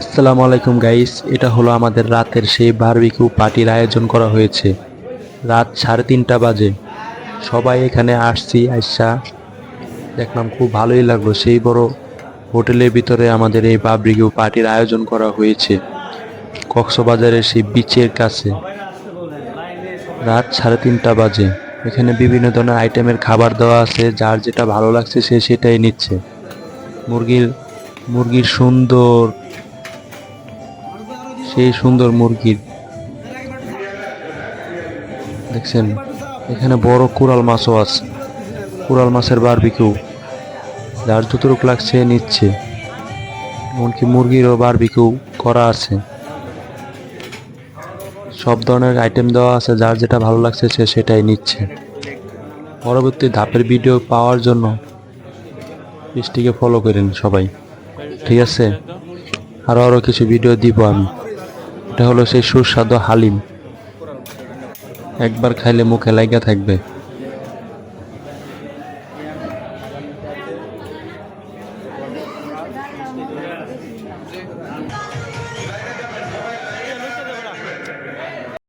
আসসালামু আলাইকুম গাইস, এটা হলো আমাদের রাতের সেই বারবিকিউ পার্টির আয়োজন করা হয়েছে। রাত 3:30 বাজে সবাই এখানে আসছি। আইসা দেখলাম খুব ভালোই লাগলো। সেই বড় হোটেলের ভিতরে আমাদের এই বারবিকিউ পার্টির আয়োজন করা হয়েছে কক্সবাজারের সেই বিচের কাছে। রাত 3:30 বাজে এখানে বিভিন্ন ধরনের আইটেমের খাবার দেওয়া আছে, যার যেটা ভালো লাগছে সে সেটাই নিচ্ছে। মুরগির মুরগির সুন্দর, সেই সুন্দর মুরগির দেখছেন। এখানে বড় কোরাল মাছও আছে, কোরাল মাছের বারবিকিউ, যার যতটুকু লাগছে নিচ্ছে। এমনকি মুরগিরও বারবিকিউ করা আছে। সব ধরনের আইটেম দেওয়া আছে, যার যেটা ভালো লাগছে সে সেটাই নিচ্ছে। পরবর্তী ধাপের ভিডিও পাওয়ার জন্য পেজটিকে ফলো করেন সবাই, ঠিক আছে? আরো কিছু ভিডিও দিব আমি। এটা হলো সেই সুস্বাদু হালিম, একবার খাইলে মুখে লাগা থাকবে।